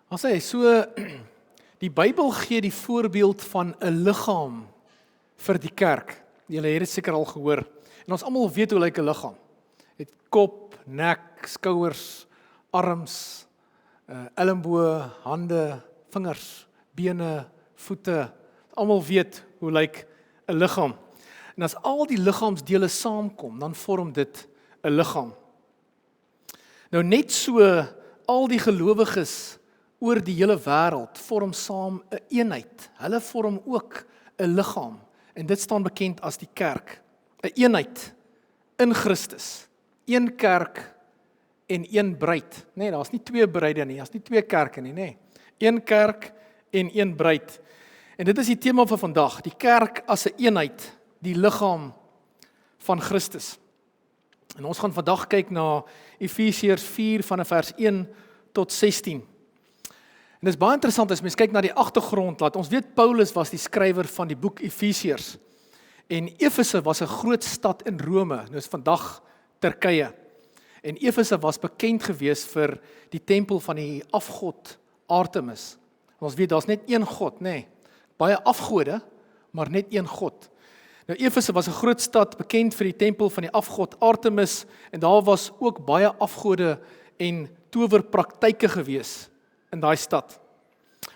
As hy so, die Bybel gee die voorbeeld van 'n liggaam vir die kerk. Julle het dit seker al gehoor. En ons almal weet hoe lyk 'n liggaam. Het kop, nek, skouers, arms, elmboë, hande, vingers, bene, voete. Almal weet hoe lyk 'n liggaam. En as al die liggaamsdele saamkom, dan vorm dit 'n liggaam. Nou net so al die gelowiges oor die hele wêreld vorm saam 'n eenheid. Hulle vorm ook 'n liggaam en dit staan bekend as die kerk. 'n Eenheid in Christus. Een kerk en een bruid. Nee, daar's nie twee bruide nie, daar's nie twee kerke nie, nê. Een kerk en een bruid. En dit is die tema van vandag, die kerk as 'n eenheid, die liggaam van Christus. En ons gaan vandag kyk na Efesiërs 4 van vers 1 tot 16. En dit is baie interessant as mens kyk na die agtergrond, laat ons weet Paulus was die skrywer van die boek Efesiërs. En Efese was 'n groot stad in Rome, nou is vandag Turkye. En Efese was bekend gewees vir die tempel van die afgod Artemis. Ons weet daar's net een God, nê. Baie afgode, maar net een God. Nou Efese was 'n groot stad bekend vir die tempel van die afgod Artemis en daar was ook baie afgode en towerpraktyke gewees in daai stad.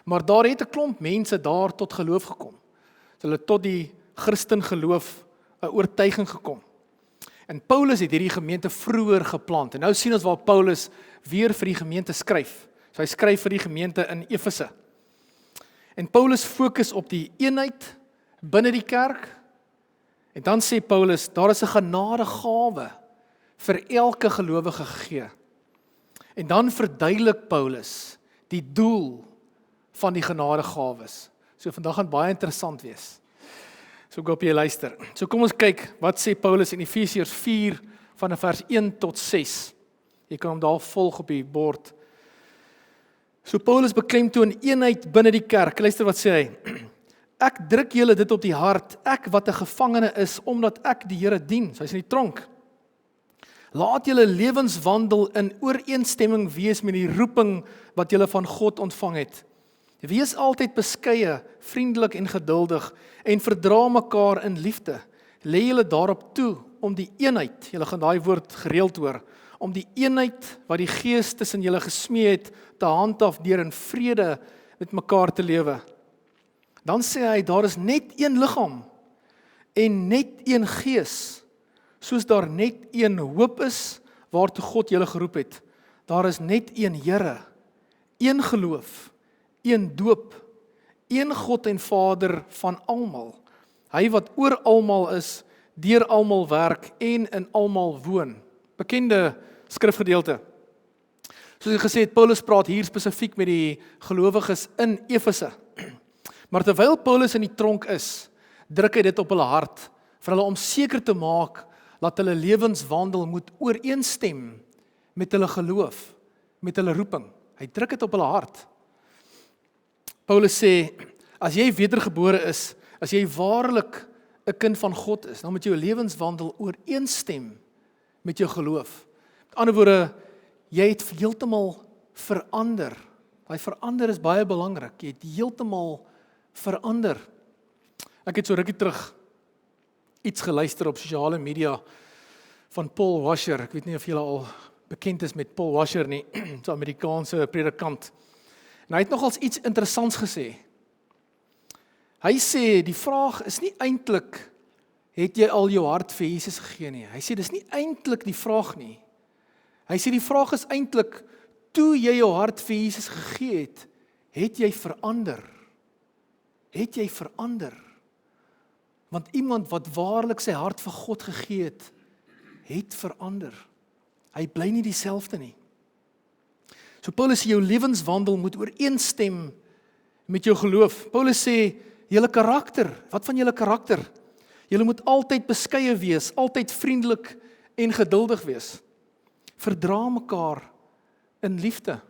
Maar daar het 'n klomp mense daar tot geloof gekom. Hulle tot die Christen geloof 'n oortuiging gekom. En Paulus het hierdie gemeente vroeër geplant. En nou sien ons waar Paulus weer vir die gemeente skryf. So hy skryf vir die gemeente in Efese. En Paulus fokus op die eenheid binne die kerk. En dan sê Paulus, daar is 'n genadegawe vir elke gelowige gegee. En dan verduidelik Paulus die doel van die genadegawes. So vandag gaan baie interessant wees. So ek hoop jy luister. So kom ons kyk, wat sê Paulus in Efesiërs 4 van vers 1 tot 6. Jy kan hom daar volg op die bord. So Paulus beklemtoon eenheid binne die kerk. Luister wat sê hy. Ek druk julle dit op die hart, ek wat 'n gevangene is, omdat ek die Here dien. So hy's in die tronk. Laat julle lewenswandel in ooreenstemming wees met die roeping wat julle van God ontvang het. Wees altyd beskeie, vriendelik en geduldig en verdra mekaar in liefde. Lê julle daarop toe om die eenheid, julle gaan daai woord gereeld hoor, om die eenheid wat die Gees tussen julle gesmee het, te handhaaf deur in vrede met mekaar te lewe. Dan sê hy, daar is net een liggaam en net een Gees, soos daar net een hoop is, waartoe God julle geroep het. Daar is net een Here, een geloof, een doop, een God en Vader van almal. Hy wat oor almal is, deur almal werk en in almal woon. Bekende skrifgedeelte. Soos ek gesê het, Paulus praat hier spesifiek met die gelowiges in Efese. Maar terwyl Paulus in die tronk is, druk hy dit op hulle hart, vir hulle om seker te maak, dat hulle lewenswandel moet ooreenstem met hulle geloof, met hulle roeping. Hy druk dit op hulle hart. Paulus sê, as jy wedergebore is, as jy waarlik 'n kind van God is, dan moet jou lewenswandel ooreenstem met jou geloof. Met ander woorde, jy het heeltemal verander. Daai verander is baie belangrik. Jy het heeltemal verander. Ek het so rukkie terug iets geluister op sosiale media van Paul Washer. Ek weet nie of julle al bekend is met Paul Washer nie, so 'n Amerikaanse predikant. En hy het nogals iets interessants gesê. Hy sê, die vraag is nie eintlik, het jy al jou hart vir Jesus gegee nie. Hy sê, dis nie eintlik die vraag nie. Hy sê, die vraag is eintlik, toe jy jou hart vir Jesus gegee het jy verander? Het jy verander? Want iemand wat waarlik sy hart vir God gegee het verander. Hy bly nie dieselfde nie. So Paulus sê, jou lewenswandel moet ooreenstem met jou geloof. Paulus sê, julle karakter, wat van julle karakter? Julle moet altyd beskeie wees, altyd vriendelik en geduldig wees. Verdra mekaar in liefde.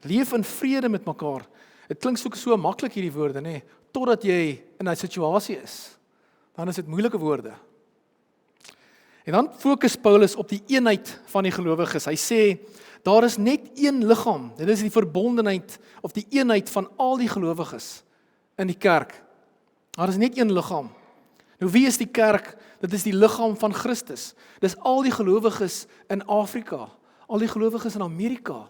Leef in vrede met mekaar. Dit klink so maklik hierdie woorde, nê? Totdat jy in 'n situasie is. Dan is dit moeilike woorde. En dan fokus Paulus op die eenheid van die gelowiges. Hy sê, Daar is net een liggaam. Dit is die verbondenheid of die eenheid van al die gelowiges in die kerk. Daar is net een liggaam. Nou wie is die kerk? Dit is die liggaam van Christus. Dis al die gelowiges in Afrika, al die gelowiges in Amerika,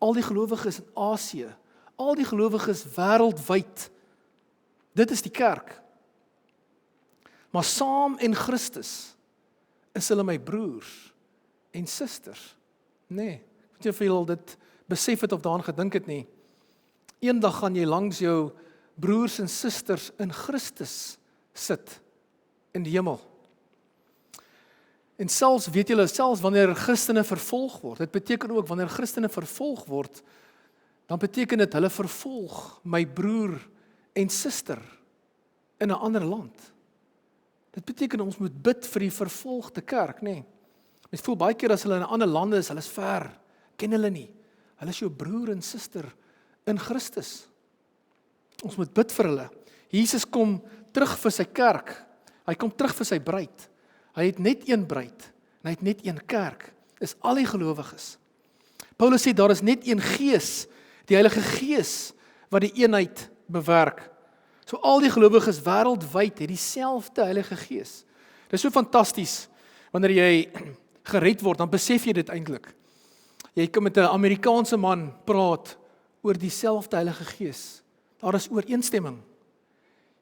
al die gelowiges in Asië, al die gelowiges wêreldwyd. Dit is die kerk. Maar saam in Christus is hulle my broers en susters. Nee, weet jy of jy al dit besef het of daaraan gedink het nie? Eendag gaan jy langs jou broers en susters in Christus sit in die hemel. En selfs, weet julle, selfs wanneer Christene vervolg word, dit beteken ook wanneer Christene vervolg word, dan beteken dit hulle vervolg my broer en suster in 'n ander land. Dit beteken ons moet bid vir die vervolgde kerk, nê? Mens voel baie keer as hulle in ander lande is, hulle is ver, ken hulle nie. Hulle is jou broer en suster in Christus. Ons moet bid vir hulle. Jesus kom terug vir sy kerk. Hy kom terug vir sy bruid. Hy het net een bruid en hy het net een kerk. Is al die gelowiges. Paulus sê daar is net een Gees, die Heilige Gees wat die eenheid bewerk. So al die gelowiges wêreldwyd het dieselfde Heilige Gees. Dit is so fantasties wanneer jy gered word, dan besef jy dit eintlik. Jy kan met 'n Amerikaanse man praat oor dieselfde Heilige Gees. Daar is ooreenstemming.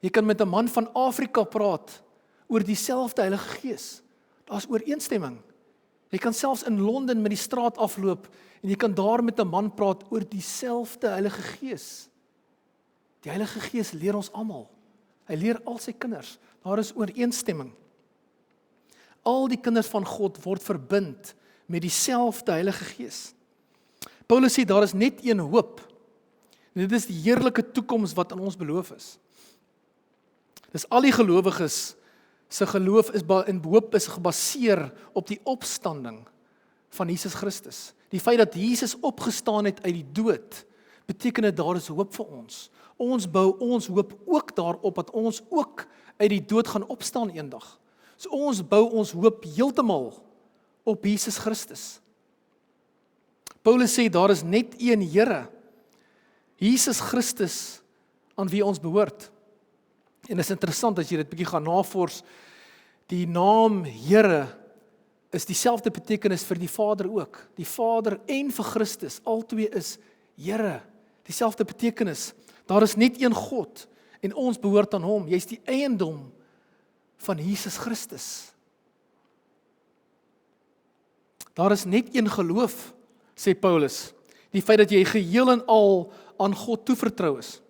Jy kan met 'n man van Afrika praat oor dieselfde Heilige Gees. Daar's ooreenstemming. Jy kan selfs in Londen met die straat afloop en jy kan daar met 'n man praat oor dieselfde Heilige Gees. Die Heilige Gees leer ons almal. Hy leer al sy kinders. Daar is ooreenstemming. Al die kinders van God word verbind met dieselfde Heilige Gees. Paulus sê daar is net een hoop. En dit is die heerlike toekoms wat aan ons beloof is. Dis al die gelowiges se geloof en hoop is gebaseer op die opstanding van Jesus Christus. Die feit dat Jesus opgestaan het uit die dood, beteken dit daar is hoop vir ons. Ons bou ons hoop ook daarop dat ons ook uit die dood gaan opstaan eendag. So ons bou ons hoop heeltemal op Jesus Christus. Paulus sê daar is net een Here, Jesus Christus, aan wie ons behoort. En dit is interessant as jy dit bietjie gaan navors, die naam Here is dieselfde betekenis vir die Vader ook. Die Vader en vir Christus, albei is Here, dieselfde betekenis. Daar is net een God en ons behoort aan hom. Jy's die eiendom van Jesus Christus. Daar is net een geloof, sê Paulus. Die feit dat jy geheel en al aan God toevertrou is.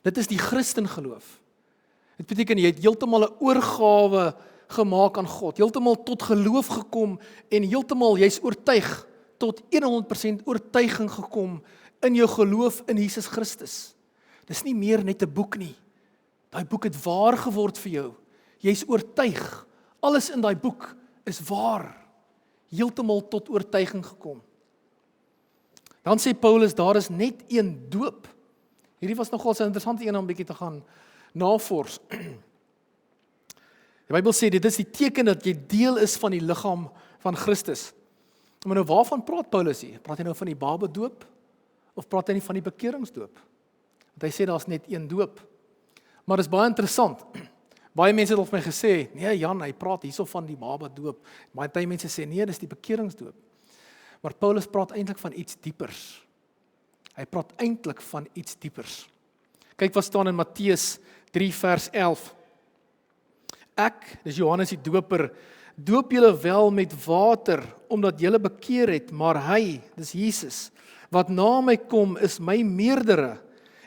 Dit is die Christengeloof. Dit beteken jy het heeltemal 'n oorgawe gemaak aan God, heeltemal tot geloof gekom en heeltemal jy's oortuig, tot 100% oortuiging gekom in jou geloof in Jesus Christus. Dis nie meer net 'n boek nie. Daai boek het waar geword vir jou. Jy's oortuig. Alles in daai boek is waar. Heeltemal tot oortuiging gekom. Dan sê Paulus, daar is net een doop. Hierdie was nogal 'n interessante een om 'n bietjie te gaan navors. Die Bybel sê dit is die teken dat jy deel is van die liggaam van Christus. Maar nou waarvan praat Paulus hier? Praat hy nou van die babedoop of praat hy nie van die bekeringsdoop? Want hy sê daar's net een doop. Maar dit is baie interessant. Baie mense het al vir my gesê, nee Jan, hy praat hierso van die babedoop. Baie mense sê nee, dis die bekeringsdoop. Maar Paulus praat eintlik van iets diepers. Hy praat eintlik van iets diepers. Kyk wat staan in Matteus 3 vers 11. Ek, dis Johannes die doper, doop julle wel met water, omdat julle bekeer het, maar hy, dis Jesus, wat na my kom, is my meerdere,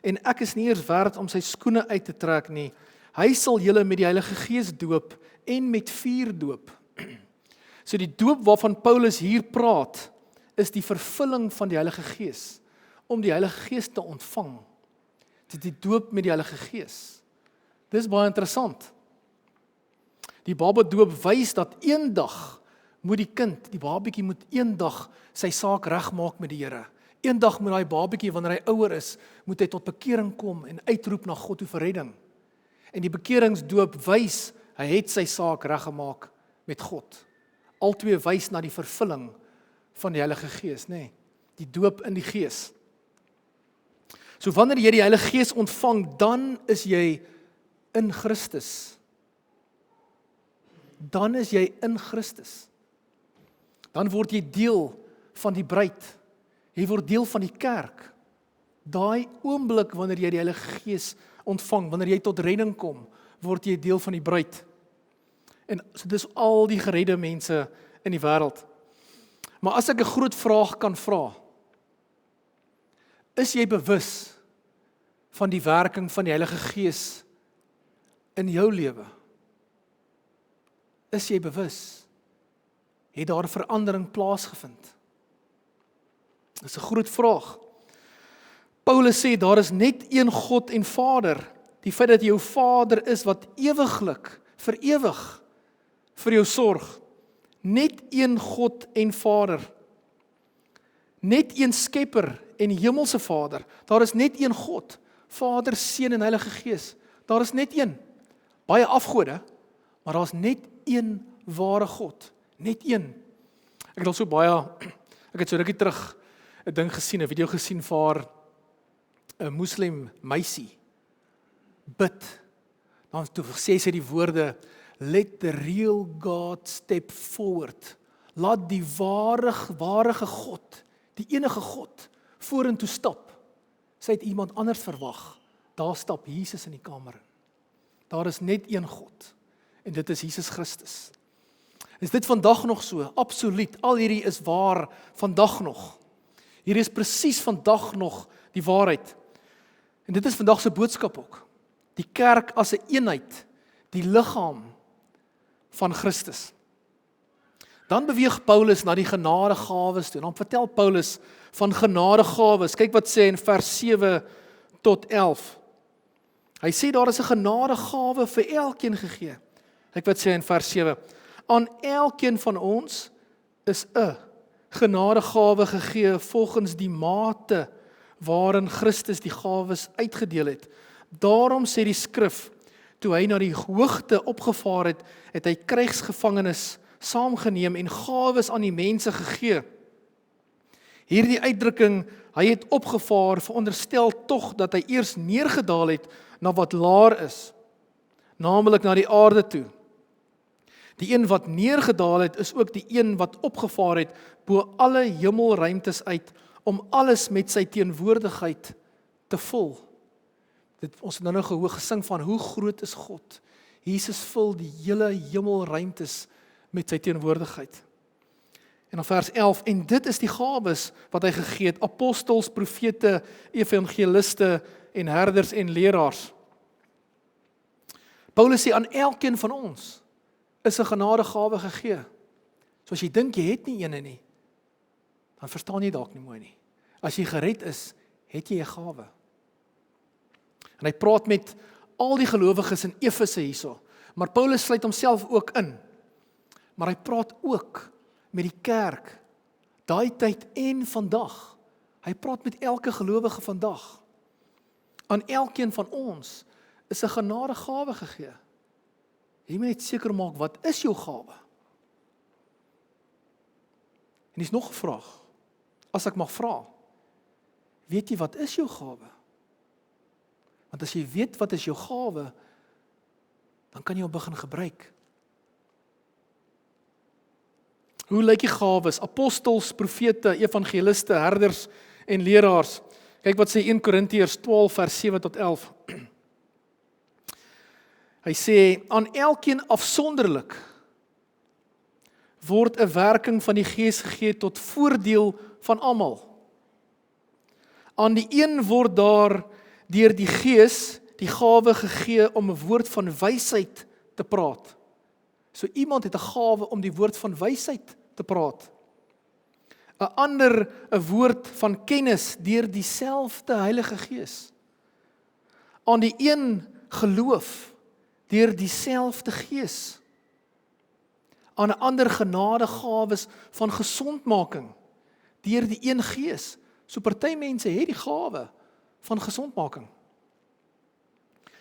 en ek is nie eers werd om sy skoene uit te trek nie. Hy sal julle met die Heilige Gees doop, en met vuur doop. So die doop waarvan Paulus hier praat, is die vervulling van die Heilige Gees, om die Heilige Gees te ontvang. Dit is die doop met die Heilige Gees. Dis baie interessant. Die babedoop wys dat eendag moet die kind, die babietjie moet eendag sy saak regmaak met die Here. Eendag moet daai babietjie, wanneer hy ouer is, moet hy tot bekering kom en uitroep na God toe vir redding. En die bekeringsdoop wys, hy het sy saak reggemaak met God. Albei wys na die vervulling van die Heilige Gees, nê? Die doop in die Gees. So wanneer jy die Heilige Gees ontvang, dan is jy in Christus. Dan is jy in Christus. Dan word jy deel van die bruid. Jy word deel van die kerk. Daai oomblik wanneer jy die Heilige Gees ontvang, wanneer jy tot redding kom, word jy deel van die bruid. En so dis al die geredde mense in die wêreld. Maar as ek 'n groot vraag kan vra, is jy bewus van die werking van die Heilige Gees in jou lewe? Is jy bewus? Het daar verandering plaasgevind? Dis 'n groot vraag. Paulus sê, daar is net een God en Vader. Die feit dat jy jou Vader is wat ewiglik, vir ewig, vir jou sorg. Net een God en Vader. Net een Skepper en hemelse Vader. Daar is net een God, Vader, Seun en Heilige Gees. Daar is net een. Baie afgode, maar daar is net een ware God. Net een. Ek het so rukkie terug 'n ding gesien, 'n video gesien vir 'n moslim meisie bid. Dan toe sê sy die woorde, let the real God step forward. Laat die ware God, die enige God, vorentoe stap. Sy het iemand anders verwag. Daar stap Jesus in die kamer in. Daar is net een God. En dit is Jesus Christus. Is dit vandag nog so? Absoluut. Al hierdie is waar vandag nog. Hierdie is presies vandag nog die waarheid. En dit is vandag se boodskap ook. Die kerk as 'n eenheid, die liggaam van Christus. Dan beweeg Paulus na die genadegawes toe. Dan vertel Paulus van genadegawes. Kyk wat sê in vers 7 tot 11. Hy sê daar is 'n genadegawe vir elkeen gegee. Kyk wat sê in vers 7. Aan elkeen van ons is 'n genadegawe gegee volgens die mate waarin Christus die gawes uitgedeel het. Daarom sê die skrif, toe hy na die hoogte opgevaar het, het hy krygsgevangenes saamgeneem en gawes aan die mense gegee. Hierdie uitdrukking, hy het opgevaar, veronderstel tog dat hy eers neergedaal het na wat laer is, naamlik na die aarde toe. Die een wat neergedaal het, is ook die een wat opgevaar het bo alle hemelruimtes uit, om alles met sy teenwoordigheid te vul. Ons het nou gesing van hoe groot is God. Jesus vul die hele hemelruimtes met sy teenwoordigheid. En dan vers 11, en dit is die gawes wat hy gegee het, apostels, profete, evangeliste en herders en leraars. Paulus sê aan elkeen van ons is 'n genadegawe gegee. So as jy dink jy het nie eene nie, dan verstaan jy dalk nie mooi nie. As jy gered is, het jy 'n gawe. En hy praat met al die gelowiges in Efese hierso, maar Paulus sluit homself ook in. Maar hy praat ook met die kerk, daai tyd en vandag. Hy praat met elke gelowige vandag. Aan elkeen van ons is 'n genadegawe gegee. Jy moet net seker maak, wat is jou gawe? En dis nog 'n vraag. As ek mag vra, weet jy wat is jou gawe? Want as jy weet wat is jou gawe, dan kan jy hom begin gebruik. Hoe lyk die gawes? Apostels, profete, evangeliste, herders en leraars. Kyk wat sê 1 Korintiërs 12 vers 7 tot 11. Hy sê, aan elkeen afsonderlik word 'n werking van die Gees gegee tot voordeel van almal. Aan die een word daar deur die Gees die gawe gegee om 'n woord van wysheid te praat. So iemand het 'n gawe om die woord van wysheid te praat. 'n ander 'n woord van kennis deur dieselfde Heilige Gees. Aan die een geloof deur dieselfde Gees. Aan 'n ander genadegawes van gesondmaking deur die een Gees. So party mense het die gawe van gesondmaking.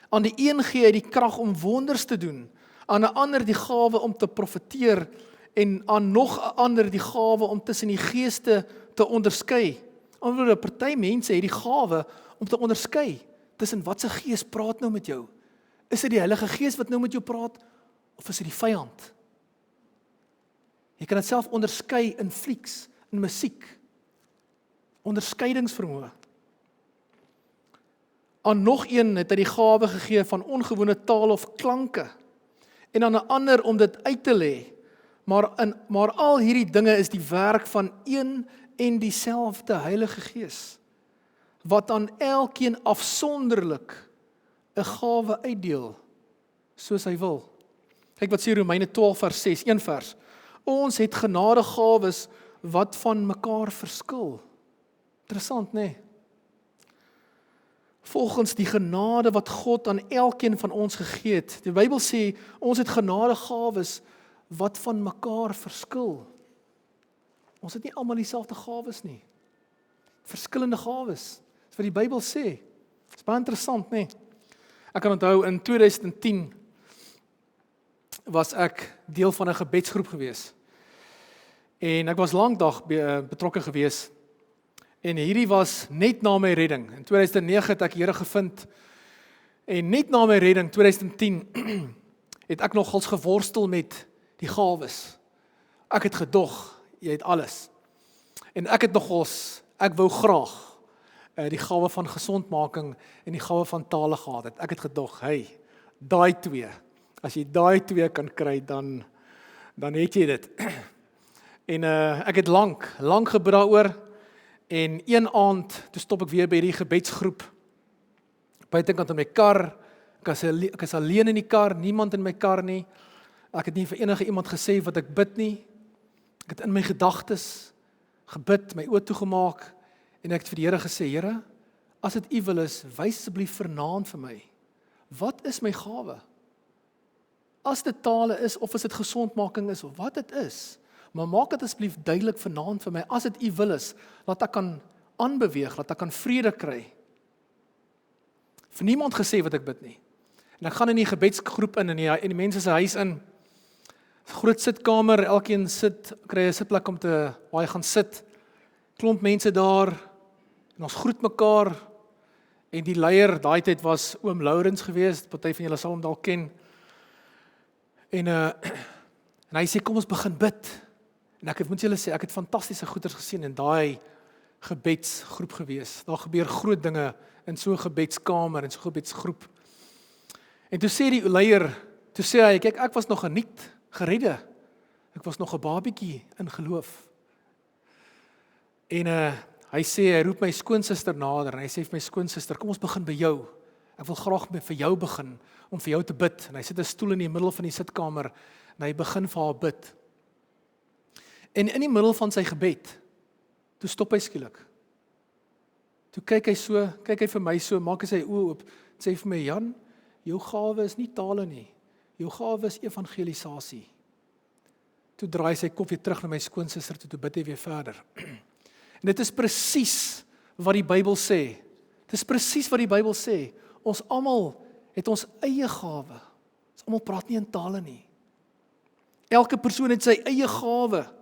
Aan die een gee hy die krag om wonders te doen, aan 'n ander die gawe om te profeteer en aan nog 'n ander die gawe om tussen die geeste te onderskei. Anderswoorde, party mense het die gawe om te onderskei tussen wat se gees praat nou met jou. Is dit die Heilige Gees wat nou met jou praat, of is dit die vyand? Jy kan dit self onderskei in flieks, in musiek. Onderskeidingsvermoë. Aan nog een het hy die gawe gegee van ongewone taal of klanke, en aan 'n ander om dit uit te lê. Maar al hierdie dinge is die werk van een en dieselfde Heilige Gees, wat aan elkeen afsonderlik 'n gawe uitdeel, soos hy wil. Kyk wat sê Romeine 12 vers 6, een vers. Ons het genadegawes wat van mekaar verskil. Interessant, né? Volgens die genade wat God aan elkeen van ons gegee het. Die Bybel sê, ons het genadegawes wat van mekaar verskil. Ons het nie almal dieselfde gawes nie. Verskillende gawes. Dis wat die Bybel sê. Dis baie interessant, né? Ek kan onthou, in 2010 was ek deel van 'n gebedsgroep gewees. En ek was lankdag betrokke gewees. En hierdie was net na my redding. In 2009 het ek die Here gevind. En net na my redding, 2010, het ek nogals geworstel met die gawes. Ek het gedog, jy het alles. En ek wou graag die gawe van gesondmaking en die gawe van tale gehad het. Ek het gedog, hey, daai twee, as jy daai twee kan kry, dan het jy dit. En ek het lank gebid daaroor. En een aand, toe stop ek weer by die gebedsgroep, buitekant in my kar, ek is alleen in die kar, niemand in my kar nie, ek het nie vir enige iemand gesê wat ek bid nie, ek het in my gedagtes gebid, my oë toegemaak, en ek het vir die Here gesê, Here, as dit U wil is, wys asseblief vanaand vir my, wat is my gawe? As dit tale is, of as dit gesondmaking is, of wat dit is, maar maak dit asseblief duidelik vanaand vir my, as dit U wil is, laat ek kan aanbeweeg, laat ek kan vrede kry. Vir niemand gesê wat ek bid nie. En ek gaan in die gebedsgroep in die mense se huis in, groot sitkamer, elkeen kry 'n sitplek om waar hy gaan sit, klomp mense daar, en ons groet mekaar, en die leier, daai tyd was oom Lourens geweest, party van julle sal hom dalk ken, en hy sê, kom ons begin bid. En ek moet julle sê, ek het fantastiese goeders gesien in daai gebedsgroep gewees. Daar gebeur groot dinge in so 'n gebedskamer, in so 'n gebedsgroep. En toe sê die leier, kyk, ek was nog 'n nuut geredde. Ek was nog 'n babietjie in geloof. En hy roep my skoonsister nader, en hy sê vir my skoonsister, kom ons begin by jou. Ek wil graag vir jou begin, om vir jou te bid. En hy sit 'n stoel in die middel van die sitkamer, en hy begin vir haar bid. En in die middel van sy gebed, toe stop hy skielik. Toe kyk hy vir my so, maak hy sy oë oop, en sê vir my, Jan, jou gawe is nie tale nie, jou gawe is evangelisasie. Toe draai sy kop weer terug na my skoonsister, toe bid hy weer verder. En dit is presies wat die Bybel sê. Dit is presies wat die Bybel sê. Ons almal het ons eie gawe. Ons almal praat nie in tale nie. Elke persoon het sy eie gawe.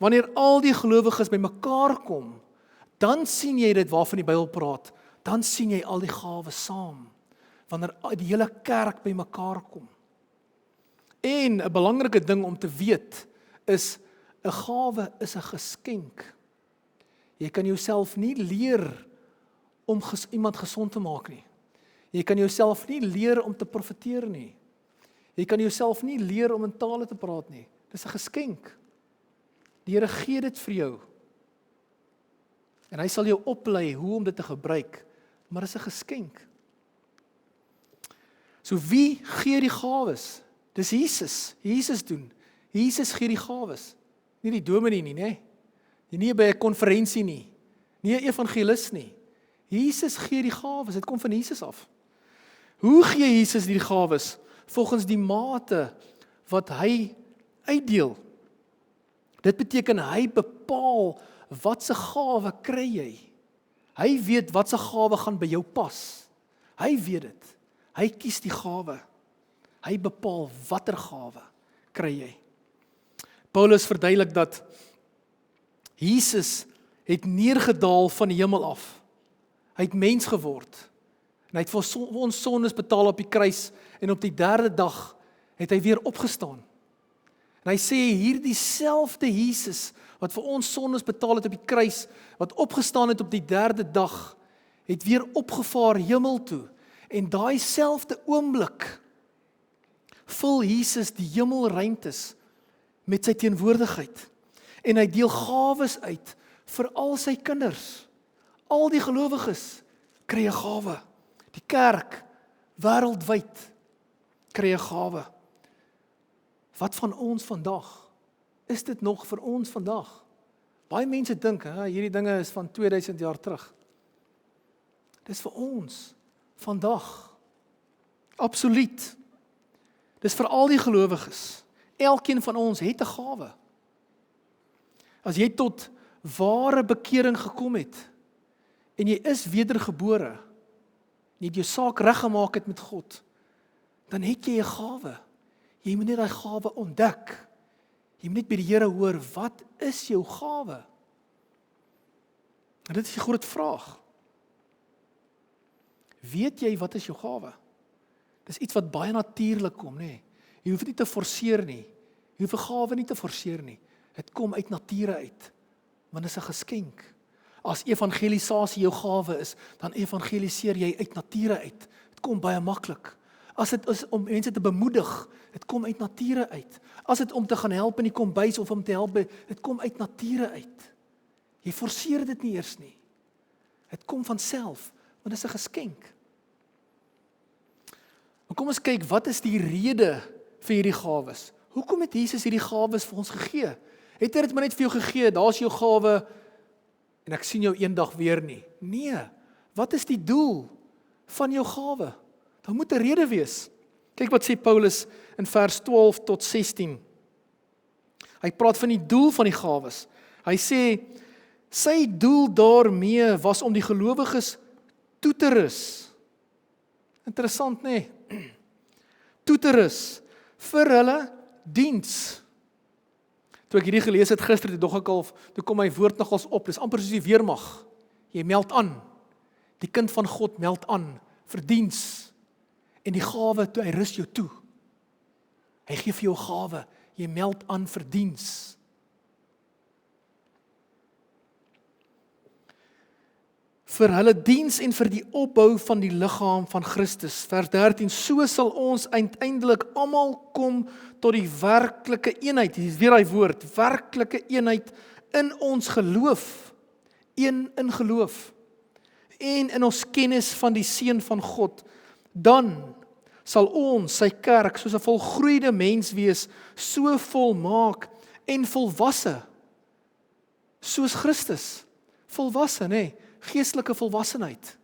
Wanneer al die gelowiges by mekaar kom, dan sien jy dit waarvan die Bybel praat. Dan sien jy al die gawes saam. Wanneer die hele kerk by mekaar kom. En 'n belangrike ding om te weet is, 'n gawe is 'n geskenk. Jy kan jouself nie leer om iemand gesond te maak nie. Jy kan jouself nie leer om te profeteer nie. Jy kan jouself nie leer om in tale te praat nie. Dis 'n geskenk. Die Here gee dit vir jou. En hy sal jou oplei hoe om dit te gebruik, maar dit is 'n geskenk. So wie gee die gawes? Dis Jesus. Jesus doen. Jesus gee die gawes. Nie die dominee nie, né? Nie by 'n konferensie nie. Nie 'n evangelis nie. Jesus gee die gawes. Dit kom van Jesus af. Hoe gee Jesus die gawes? Volgens die mate wat hy uitdeel. Dit beteken hy bepaal wat se gawe kry jy. Hy weet wat se gawe gaan by jou pas. Hy weet dit. Hy kies die gawe. Hy bepaal watter gawe kry jy. Paulus verduidelik dat Jesus het neergedaal van die hemel af. Hy het mens geword. En hy het vir ons sondes betaal op die kruis en op die 3de dag het hy weer opgestaan. En hy sê hierdie selfde Jesus wat vir ons sondes betaal het op die kruis, wat opgestaan het op die 3de dag, het weer opgevaar hemel toe. En daai selfde oomblik vul Jesus die hemelruimtes met sy teenwoordigheid. En hy deel gawes uit vir al sy kinders. Al die gelowiges kry 'n gawe. Die kerk wêreldwyd kry 'n gawe. Wat van ons vandag? Is dit nog vir ons vandag? Baie mense dink, hierdie dinge is van 2000 jaar terug. Dis vir ons vandag. Absoluut. Dis vir al die gelowiges. Elkeen van ons het 'n gawe. As jy tot ware bekering gekom het en jy is wedergebore, jy het jou saak reggemaak het met God, dan het jy 'n gawe. Jy moet net daai gawe ontdek. Jy moet net by die Here hoor, wat is jou gawe? En dit is die groot vraag. Weet jy wat is jou gawe? Dis iets wat baie natuurlik kom, nê? Jy hoef dit nie te forceer nie. Jy hoef 'n gawe nie te forceer nie. Dit kom uit nature uit, want dit is 'n geskenk. As evangelisasie jou gawe is, dan evangeliseer jy uit nature uit. Dit kom baie maklik. As dit is om mense te bemoedig, dit kom uit nature uit. As dit om te gaan help in die kombuis of om te help, dit kom uit nature uit. Jy forceer dit nie eers nie. Dit kom van self, want dit is 'n geskenk. Maar kom ons kyk, wat is die rede vir hierdie gawes? Hoekom het Jesus hierdie gawes vir ons gegee? Het hy dit maar net vir jou gegee, daar's jou gawe, en ek sien jou eendag weer nie? Nee, wat is die doel van jou gawe? Daar moet 'n rede wees. Kyk wat sê Paulus in vers 12 tot 16. Hy praat van die doel van die gawes. Hy sê, sy doel daarmee was om die gelowiges toe te rus. Interessant, nê? Toe te rus vir hulle diens. Toe ek hierdie gelees het gister, toe kom my woord nogals op. Dis amper soos die weermag. Jy meld aan. Die kind van God meld aan vir diens. En die gawe, toe hy rus jou toe. Hy gee vir jou gawe. Jy meld aan vir diens. Vir hulle diens en vir die opbou van die liggaam van Christus. Vers 13, so sal ons uiteindelik almal kom tot die werklike eenheid. Hier is weer daai woord, werklike eenheid in ons geloof. Een in geloof. En in ons kennis van die Seun van God. Dan sal ons, sy kerk, soos 'n volgroeide mens wees, so volmaak en volwasse. Soos Christus. Volwasse, nê? Geestelike volwassenheid.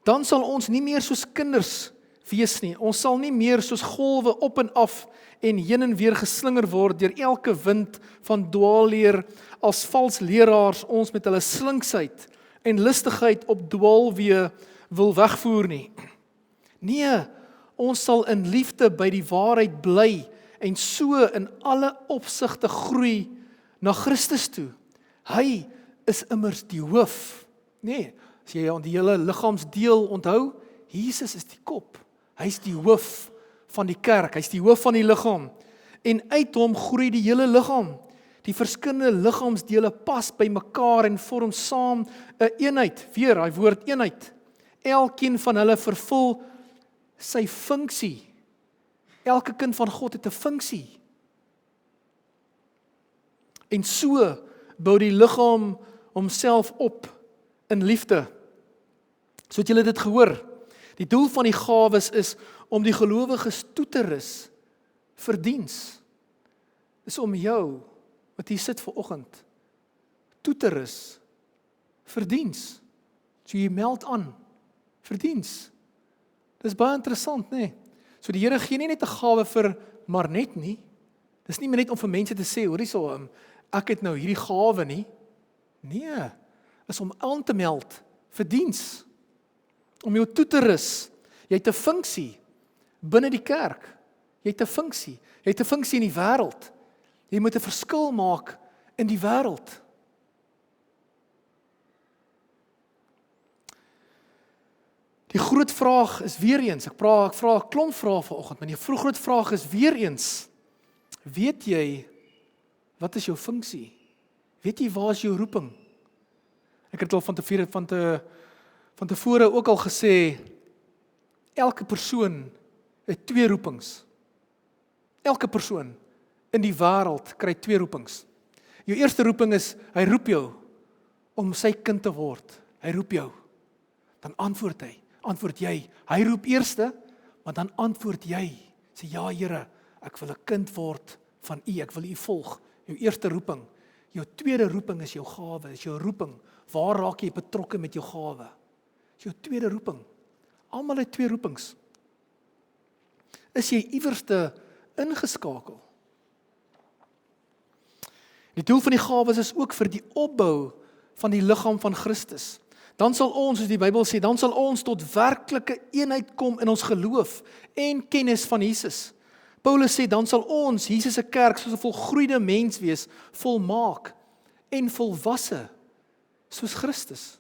Dan sal ons nie meer soos kinders wees nie. Ons sal nie meer soos golwe op en af en heen en weer geslinger word deur elke wind van dwaalleer, as vals leraars ons met hulle slinksheid en listigheid op dwaalweë wil wegvoer nie. Nee, ons sal in liefde by die waarheid bly en so in alle opsigte groei na Christus toe. Hy is immers die hoof. Nee, as jy aan die hele liggaamsdeel onthou, Jesus is die kop. Hy's die hoof van die kerk, hy's die hoof van die liggaam. En uit hom groei die hele liggaam. Die verskillende liggaamsdele pas by mekaar en vorm saam 'n eenheid. Weer daai woord eenheid. Elkeen van hulle vervul sy funksie. Elke kind van God het 'n funksie. En so bou die liggaam homself op in liefde. So het julle dit gehoor. Die doel van die gawes is om die gelowiges toe te rus vir diens. Dis om jou wat hier sit vanoggend toe te rus vir diens. So jy meld aan vir diens. Dis baie interessant, nê? So die Here gee nie net 'n gawe vir maar net nie. Dis nie net om vir mense te sê, hoor hierso, ek het nou hierdie gawe nie. Nee, is om aan te meld vir diens. Om jou toe te rus. Jy het 'n funksie binne die kerk. Jy het 'n funksie. Jy het 'n funksie in die wêreld. Jy moet 'n verskil maak in die wêreld. Die groot vraag is weer eens, ek vra 'n klomp vrae vanoggend, maar die groot vraag is weer eens, weet jy, wat is jou funksie? Weet jy, waar is jou roeping? Ek het al van tevore ook al gesê, elke persoon het 2 roepings. Elke persoon in die wêreld kry 2 roepings. Jou eerste roeping is, hy roep jou om sy kind te word. Hy roep jou. Dan antwoord jy. Hy roep eerste, maar dan antwoord jy. Sê, ja Here, ek wil 'n kind word van U, ek wil U volg. Jou eerste roeping. Jou tweede roeping is jou gawe, is jou roeping. Waar raak jy betrokke met jou gawe? Is jou tweede roeping. Almal het 2 roepings. Is jy iewerste ingeskakel? Die doel van die gawes is ook vir die opbou van die liggaam van Christus. Dan sal ons, soos die Bybel sê, dan sal ons tot werklike eenheid kom in ons geloof en kennis van Jesus. Paulus sê, dan sal ons, Jesus se kerk, soos 'n volgroeide mens wees, volmaak en volwasse, soos Christus.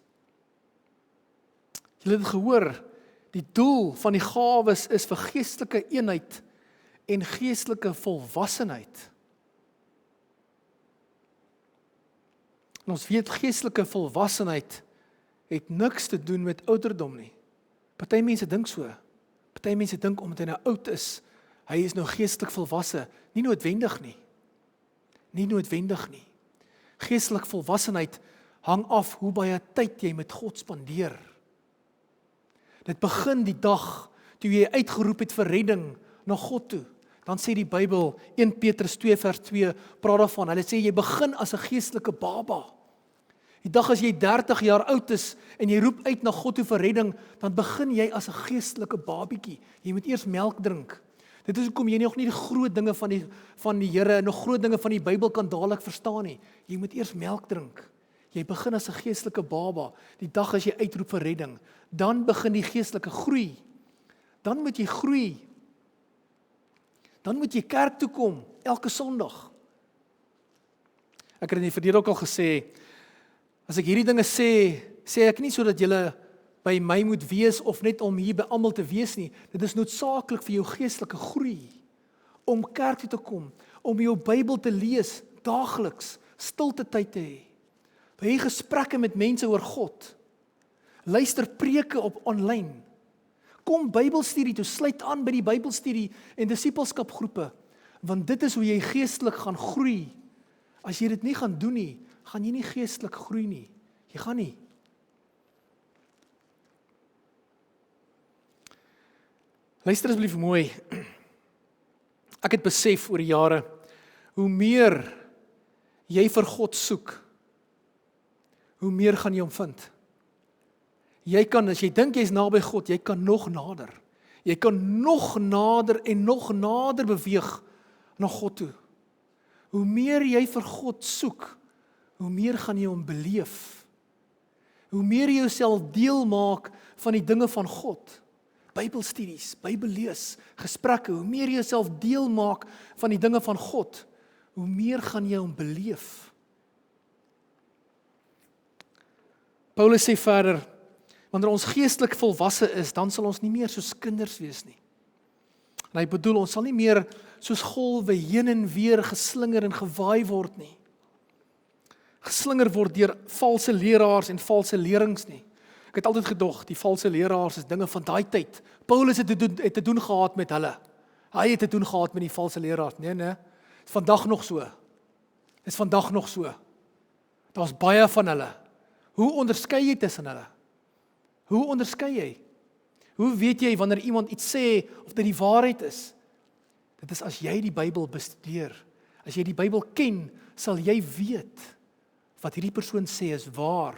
Julle het gehoor, die doel van die gawes is vir geestelike eenheid en geestelike volwassenheid. En ons weet, geestelike volwassenheid het niks te doen met ouderdom nie. Party mense dink so. Party mense dink omdat hy nou oud is, hy is nou geestelik volwasse. Nie noodwendig nie. Nie noodwendig nie. Geestelike volwassenheid hang af hoe baie tyd jy met God spandeer. Dit begin die dag toe jy uitgeroep het vir redding na God toe. Dan sê die Bybel, 1 Petrus 2 vers 2, praat daarvan. Hulle sê jy begin as 'n geestelike baba. Die dag as jy 30 jaar oud is en jy roep uit na God toe vir redding, dan begin jy as 'n geestelike babietjie. Jy moet eers melk drink. Dit is hoekom jy nog nie die groot dinge van die Here en nog groot dinge van die Bybel kan dadelik verstaan nie. Jy moet eers melk drink. Jy begin as 'n geestelike baba. Die dag as jy uitroep vir redding, dan begin die geestelike groei. Dan moet jy groei. Dan moet jy kerk toe kom elke Sondag. Ek het in die verlede ook al gesê, as ek hierdie dinge sê ek nie sodat julle by my moet wees of net om hier by almal te wees nie. Dit is noodsaaklik vir jou geestelike groei. Om kerk toe te kom, om jou Bybel te lees daagliks, stilte tyd te hê. Hê gesprekke met mense oor God. Luister preke op online. Kom Bybelstudie toe, sluit aan by die Bybelstudie en disippelskapgroepe, want dit is hoe jy geestelik gaan groei. As jy dit nie gaan doen nie, gaan jy nie geestelik groei nie. Jy gaan nie. Luister asseblief mooi. Ek het besef oor die jare, hoe meer jy vir God soek, hoe meer gaan jy hom vind. Jy kan, as jy dink jy is naby God, jy kan nog nader. Jy kan nog nader en nog nader beweeg na God toe. Hoe meer jy vir God soek, hoe meer gaan jy hom beleef. Hoe meer jy jouself deel maak van die dinge van God. Bybelstudies, Bybel lees, gesprekke, hoe meer jy jouself deel maak van die dinge van God, hoe meer gaan jy hom beleef. Paulus sê verder, wanneer ons geestelik volwasse is, dan sal ons nie meer soos kinders wees nie. En hy bedoel, ons sal nie meer soos golwe heen en weer geslinger en gewaai word nie. Geslinger word deur valse leraars en valse lerings nie. Ek het altyd gedog, die valse leraars is dinge van daai tyd. Paulus het te doen gehad met hulle. Hy het te doen gehad met die valse leraars. Nee, is vandag nog so. Is vandag nog so. Daar's baie van hulle. Hoe onderskei jy tussen hulle? Hoe onderskei jy? Hoe weet jy wanneer iemand iets sê of dit die waarheid is? Dit is as jy die Bybel bestudeer. As jy die Bybel ken, sal jy weet wat hierdie persoon sê is waar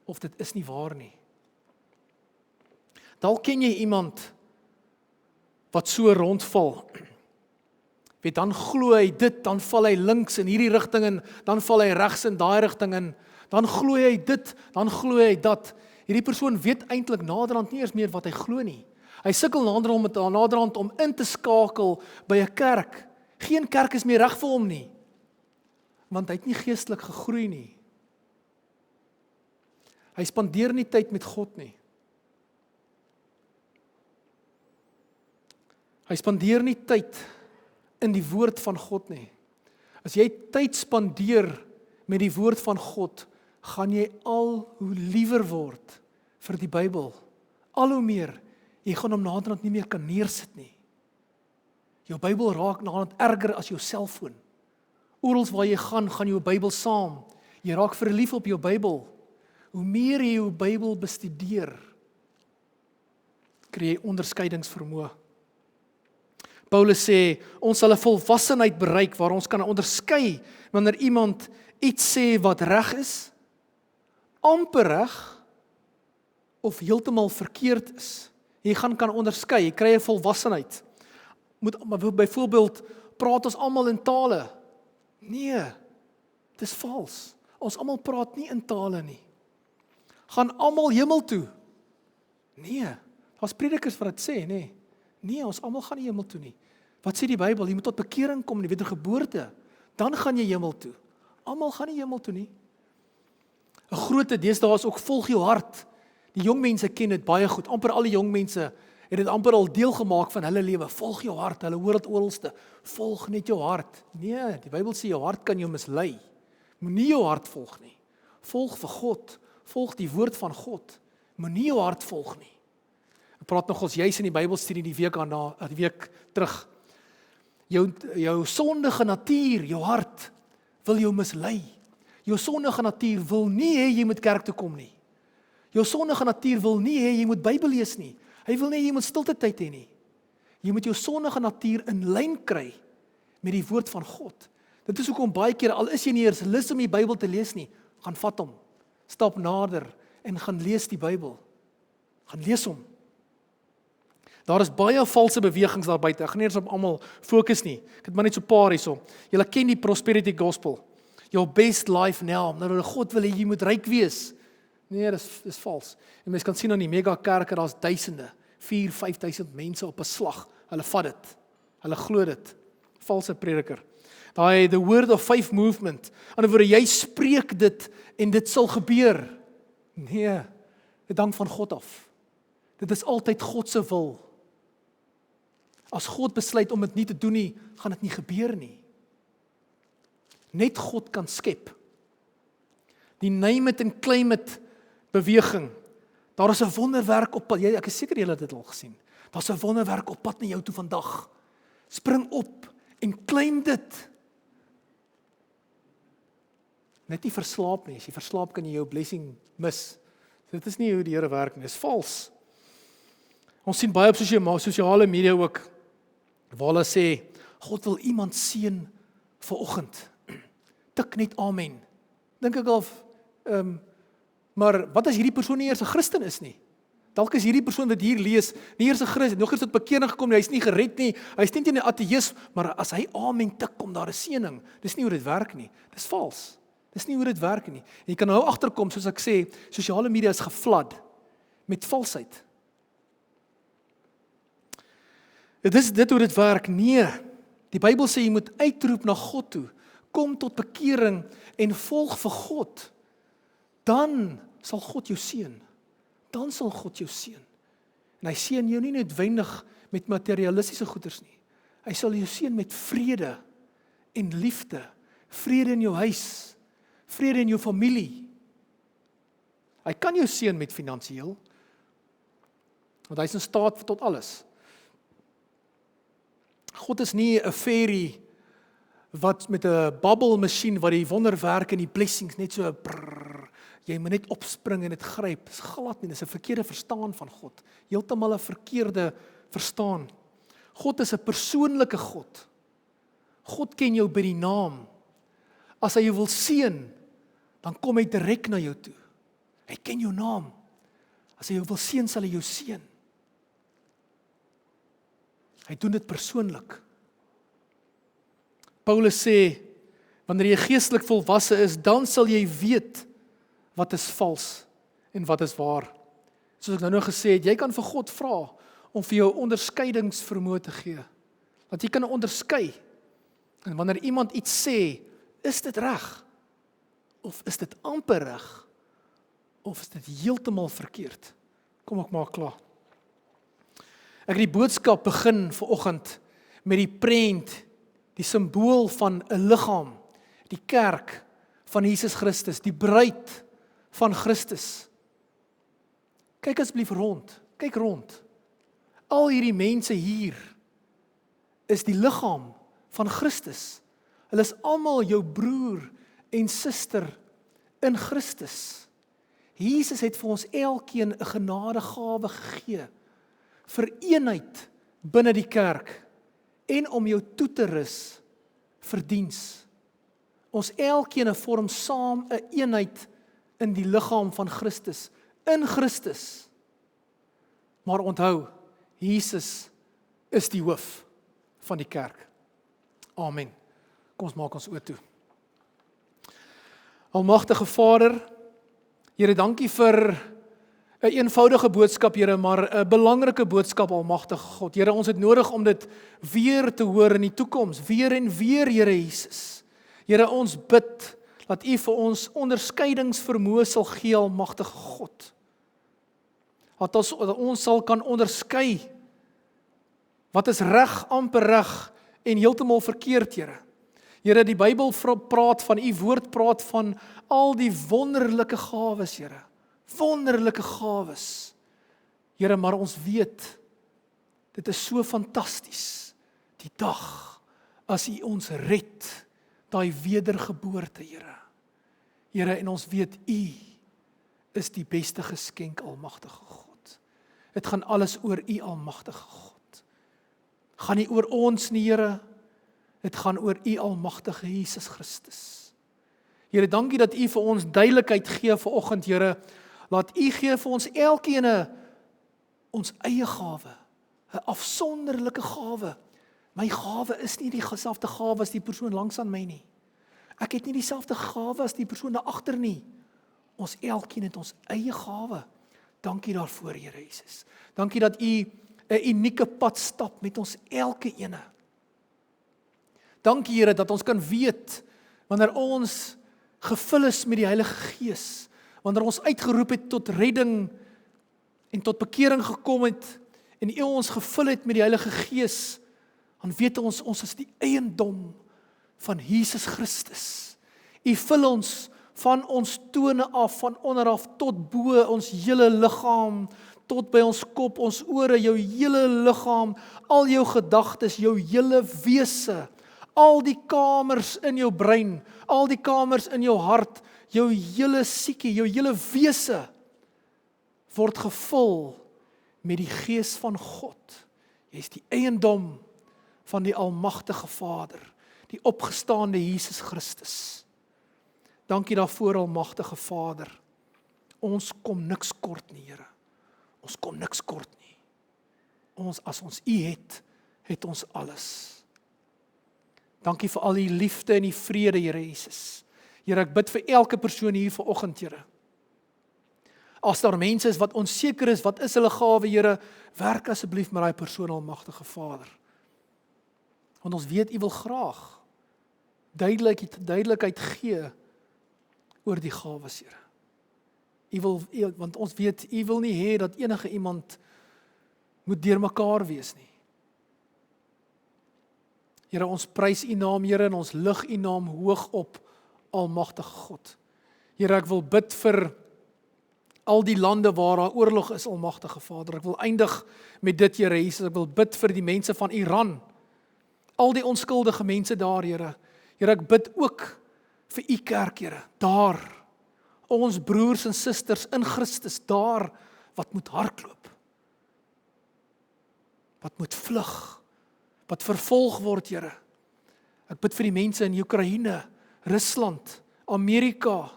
of dit is nie waar nie. Dalk ken jy iemand wat so rondval. Weet, dan glo hy dit, dan val hy links in hierdie rigting en dan val hy regs in daai rigting en dan glo hy dit, dan glo hy dat. Hierdie persoon weet eintlik naderhand nie eens meer wat hy glo nie. Hy sukkel naderhand om in te skakel by 'n kerk. Geen kerk is meer reg vir hom nie, want hy het nie geestelik gegroei nie. Hy spandeer nie tyd met God nie. Hy spandeer nie tyd in die woord van God nie. As jy tyd spandeer met die woord van God, gaan jy al hoe liewer word vir die Bybel. Al hoe meer, jy gaan hom naderhand nie meer kan neersit nie. Jou Bybel raak naderhand erger as jou selfoon. Oral waar jy gaan jou Bybel saam. Jy raak verlief op jou Bybel. Hoe meer jy jou Bybel bestudeer, kry jy onderskeidingsvermoë. Paulus sê, ons sal 'n volwassenheid bereik waar ons kan onderskei wanneer iemand iets sê wat reg is, amper reg, of heeltemal verkeerd is. Jy gaan kan onderskei, jy kry 'n volwassenheid. Byvoorbeeld, praat ons almal in tale? Nee, dis vals. Ons almal praat nie in tale nie. Gaan almal hemel toe? Nee, daar's predikers wat dit sê, nee. Nee, ons almal gaan nie hemel toe nie. Wat sê die Bybel? Jy moet tot bekering kom, die wedergeboorte. Dan gaan jy hemel toe. Almal gaan nie hemel toe nie. 'n Groot deesdae is ook volg jou hart. Die jong mense ken dit baie goed. Amper al die jong mense het dit amper al deel gemaak van hulle lewe. Volg jou hart, hulle hoor dit oralste. Volg net jou hart. Nee, die Bybel sê jou hart kan jou mislei. Moenie jou hart volg nie. Volg vir God. Volg die woord van God. Moenie jou hart volg nie. Ek praat nog ons juis in die Bybelstudie die week terug. Jou sondige natuur, jou hart, wil jou mislei. Jou sondige natuur wil nie hê jy moet kerk toe kom nie. Jou sondige natuur wil nie hê jy moet Bybel lees nie. Hy wil nie hê jy moet stilte tyd hê nie. Jy moet jou sondige natuur in lyn kry met die woord van God. Dit is hoekom baie keer, al is jy nie eers lus om die Bybel te lees nie, gaan vat hom, stap nader en gaan lees die Bybel. Gaan lees hom. Daar is baie valse bewegings daar buite. Ek gaan nie eens op almal fokus nie. Ek het maar net so 'n paar hierso. Julle ken die prosperity gospel. Your best life now. Nou God wil hê jy moet ryk wees. Nee, dis vals. En mens kan sien aan die mega kerke, daar's duisende, 4-5 000 mense op 'n slag. Hulle vat dit. Hulle glo dit. Valse prediker. Daai the word of faith movement. Aan die woorde, jy spreek dit en dit sal gebeur. Nee, dit hang van God af. Dit is altyd God se wil. As God besluit om dit nie te doen nie, gaan dit nie gebeur nie. Net God kan skep. Die name it and claim it beweging. Daar is 'n wonderwerk op pad. Ek is seker julle het dit al gesien. Daar's 'n wonderwerk op pad na jou toe vandag. Spring op en claim dit. Net nie verslaap nie. As jy verslaap kan jy jou blessing mis. Dit is nie hoe die Here werk nie. Dit is vals. Ons sien baie op sosiale media ook, waar hulle sê, God wil iemand seën vanoggend. Tik net amen. Dink ek al, maar wat as hierdie persoon nie eers 'n Christen is nie? Dalk is hierdie persoon wat hier lees, nie eers 'n Christen, nog eers tot bekering gekom nie, hy's nie gered nie, hy's nie teen 'n ateïs, maar as hy amen tik, kom daar 'n seëning. Dis nie hoe dit werk nie. Dis vals. Dis nie hoe dit werk nie. En jy kan nou agterkom, soos ek sê, sosiale media is gevlad met valsheid. Dit is dit hoe dit werk. Nee, die Bybel sê jy moet uitroep na God toe. Kom tot bekering en volg vir God. Dan sal God jou seën. Dan sal God jou seën. En hy seën jou nie noodwendig met materialistiese goederes nie. Hy sal jou seën met vrede en liefde. Vrede in jou huis. Vrede in jou familie. Hy kan jou seën met finansiëel. Want hy is in staat tot alles. God is nie 'n fairy wat met 'n bubble masjien wat die wonderwerke en die blessings net so brrr, jy moet net opspring en dit gryp. Dis glad nie, dis 'n verkeerde verstaan van God. Heeltemal 'n verkeerde verstaan. God is 'n persoonlike God. God ken jou by die naam. As hy jou wil seën, dan kom hy direk na jou toe. Hy ken jou naam. As hy jou wil seën, sal hy jou seën. Hy doen dit persoonlik. Paulus sê, wanneer jy geestelik volwasse is, dan sal jy weet wat is vals en wat is waar. Soos ek nou gesê het, jy kan vir God vra om vir jou onderskeidingsvermoë te gee. Dat jy kan onderskei. En wanneer iemand iets sê, is dit reg? Of is dit amper reg? Of is dit heeltemal verkeerd? Kom ek maak klaar. Ek het die boodskap begin vanoggend met die prent, die simbool van 'n liggaam, die kerk van Jesus Christus, die bruid van Christus. Kyk asseblief rond, kyk rond. Al hierdie mense hier is die liggaam van Christus. Hulle is almal jou broer en suster in Christus. Jesus het vir ons elkeen 'n genadegawe gegee vir eenheid binne die kerk en om jou toe te rus vir diens. Ons elkeen vorm saam 'n eenheid in die liggaam van Christus, in Christus. Maar onthou, Jesus is die hoof van die kerk. Amen. Kom ons maak ons oë toe. Almagtige Vader, Here, dankie vir 'n eenvoudige boodskap, Here, maar 'n belangrike boodskap, almagtige God. Here, ons het nodig om dit weer te hoor in die toekoms, weer en weer, Here Jesus. Here, ons bid dat U vir ons onderskeidingsvermoë sal gee, almagtige God. Dat ons sal kan onderskei wat is reg, amper reg en heeltemal verkeerd, Here. Here, die Bybel praat van, U woord praat van al die wonderlike gawes, Here. Wonderlike gawes. Here, maar ons weet, dit is so fantasties, die dag, as U ons red, daai wedergeboorte, Here. Here, en ons weet, U is die beste geskenk, almagtige God. Dit gaan alles oor U, almagtige God. Gaan nie oor ons nie, Here. Dit gaan oor U, almagtige Jesus Christus. Here, dankie dat U vir ons duidelikheid gee vanoggend, Here. Laat U gee vir ons elkeen ons eie gawe, 'n afsonderlike gawe. My gawe is nie dieselfde gawe as die persoon langs aan my nie. Ek het nie dieselfde gawe as die persoon daar agter nie. Ons elkeen het ons eie gawe. Dankie daarvoor, Here Jesus. Dankie dat U 'n unieke pad stap met ons elke ene. Dankie, Here, dat ons kan weet, wanneer ons gevul is met die Heilige Gees, wanneer ons uitgeroep het tot redding en tot bekering gekom het, en U ons gevul het met die Heilige Gees, dan weet ons is die eiendom van Jesus Christus. U vul ons van ons tone af, van onderaf tot bo, ons hele liggaam, tot by ons kop, ons ore, jou hele liggaam, al jou gedagtes, jou hele wese, al die kamers in jou brein, al die kamers in jou hart, jou hele siekie, jou hele wese, word gevul met die Gees van God. Jy is die eiendom van die almagtige Vader, die opgestaande Jesus Christus. Dankie daarvoor, almagtige Vader. Ons kom niks kort nie, Here. Ons kom niks kort nie. As ons U het, het ons alles. Dankie vir al die liefde en die vrede, Here Jesus. Here, ek bid vir elke persoon hier vanoggend, Here. As daar mense is wat onseker is, wat is hulle gawe, Here, werk asseblief met daai persoon, almagtige Vader. Want ons weet U wil graag duidelikheid gee oor die gawes, Here. Want ons weet, U wil nie hê dat enige iemand moet deurmekaar wees nie. Here, ons prys U naam, Here, en ons lig U naam hoog op, almagtige God. Here, ek wil bid vir al die lande waar daar oorlog is, almagtige Vader. Ek wil eindig met dit, Here Jesus. Ek wil bid vir die mense van Iran, al die onskuldige mense daar, Here. Here, ek bid ook vir U kerk, Here, daar, ons broers en susters in Christus, daar, wat moet hardloop, wat moet vlug, wat vervolg word, Here. Ek bid vir die mense in Oekraïne, Rusland, Amerika,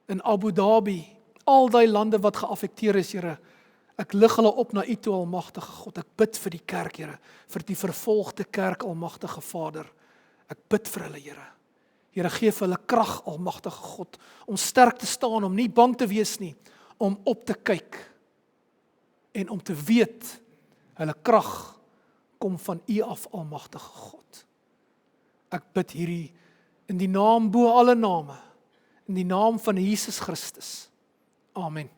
in Abu Dhabi, al die lande wat geaffekteer is, Here. Ek lig hulle op na U toe, almagtige God. Ek bid vir die kerk, Here, vir die vervolgde kerk, almagtige Vader. Ek bid vir hulle, Here. Here, gee vir hulle krag, almagtige God, om sterk te staan, om nie bang te wees nie, om op te kyk en om te weet, hulle krag kom van U af, almagtige God. Ek bid hierdie in die naam bo alle name, in die naam van Jesus Christus. Amen.